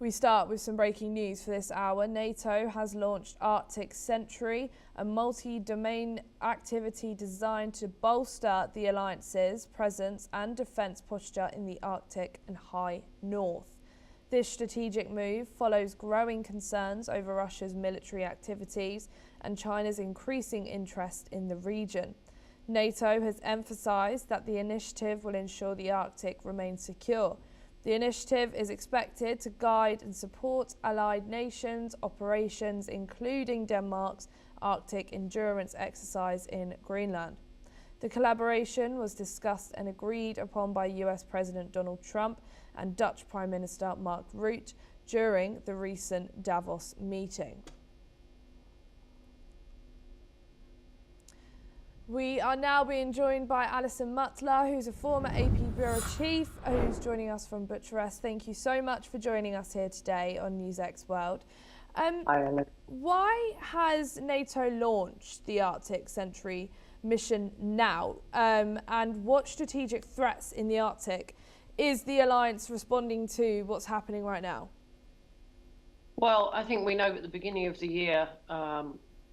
We start with some breaking news for this hour. NATO has launched Arctic Sentry, a multi-domain activity designed to bolster the alliance's presence and defence posture in the Arctic and high north. This strategic move follows growing concerns over Russia's military activities and China's increasing interest in the region. NATO has emphasised that the initiative will ensure the Arctic remains secure. The initiative is expected to guide and support allied nations' operations, including Denmark's Arctic endurance exercise in Greenland. The collaboration was discussed and agreed upon by US President Donald Trump and Dutch Prime Minister Mark Rutte during the recent Davos meeting. We are now being joined by Alison Mutler, who's a former AP Bureau Chief, who's joining us from Bucharest. Thank you so much for joining us here today on NewsX World. Why has NATO launched the Arctic Sentry mission now? And what strategic threats in the Arctic is the alliance responding to what's happening right now? Well, I think we know at the beginning of the year,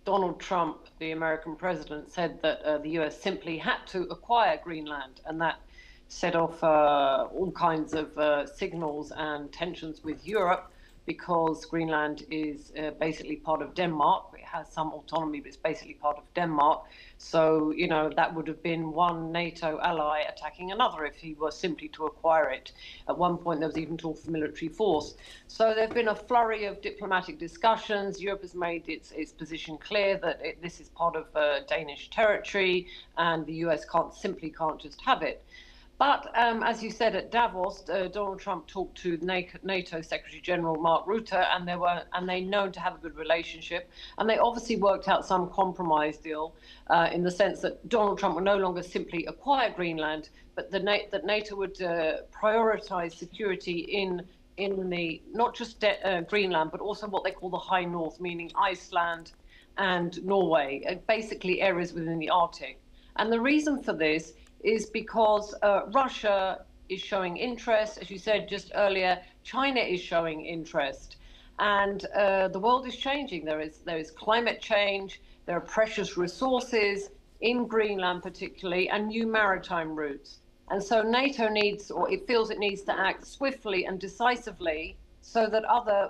Donald Trump, the American president, said that the US simply had to acquire Greenland, and that set off all kinds of signals and tensions with Europe, because Greenland is basically part of Denmark. It has some autonomy, but it's basically part of Denmark. So, you know, that would have been one NATO ally attacking another if he were simply to acquire it. At one point, there was even talk of military force. So there have been a flurry of diplomatic discussions. Europe has made its position clear that this is part of Danish territory, and the US simply can't just have it. But as you said, at Davos, Donald Trump talked to NATO Secretary General Mark Rutte, and they're known to have a good relationship. And they obviously worked out some compromise deal in the sense that Donald Trump would no longer simply acquire Greenland, but that NATO would prioritize security in the not just Greenland, but also what they call the high north, meaning Iceland and Norway, basically areas within the Arctic. And the reason for this is because Russia is showing interest. As you said just earlier, China is showing interest. And the world is changing. There is climate change, there are precious resources in Greenland particularly, and new maritime routes. And so NATO needs, or it feels it needs to act swiftly and decisively so that other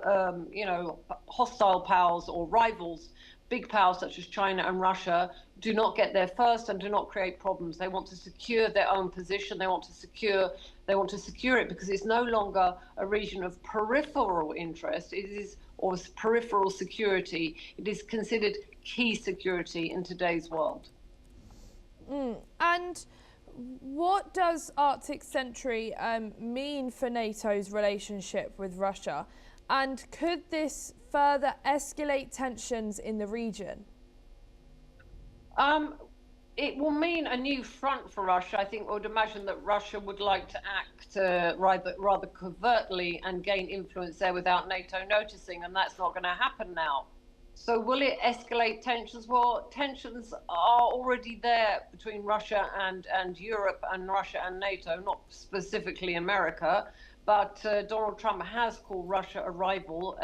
hostile powers or rivals, big powers such as China and Russia, do not get there first and do not create problems. They want to secure their own position. They want to secure it because it's no longer a region of peripheral interest. It is, or peripheral security. It is considered key security in today's world. And what does Arctic Sentry mean for NATO's relationship with Russia? And could this further escalate tensions in the region? It will mean a new front for Russia. I think I would imagine that Russia would like to act rather covertly and gain influence there without NATO noticing, and that's not going to happen now. So will it escalate tensions? Well, tensions are already there between Russia and Europe, and Russia and NATO, not specifically America. But Donald Trump has called Russia a rival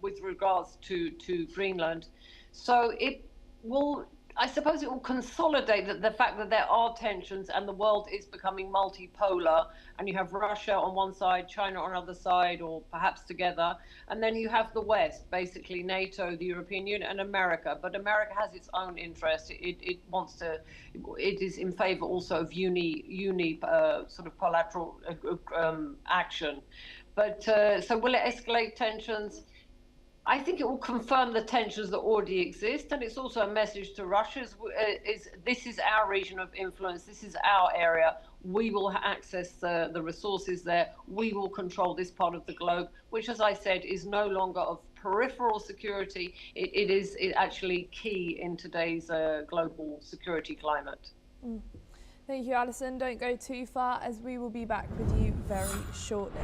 with regards to Greenland. So it will, I suppose it will consolidate the fact that there are tensions and the world is becoming multipolar, and you have Russia on one side, China on the other side, or perhaps together. And then you have the West, basically NATO, the European Union, and America. But America has its own interest. It is in favor also of sort of bilateral action. But so will it escalate tensions? I think it will confirm the tensions that already exist, and it's also a message to Russia: this is our region of influence, this is our area. We will access the resources there. We will control this part of the globe, which, as I said, is no longer of peripheral security. It is actually key in today's global security climate. Thank you, Alison. Don't go too far, as we will be back with you very shortly.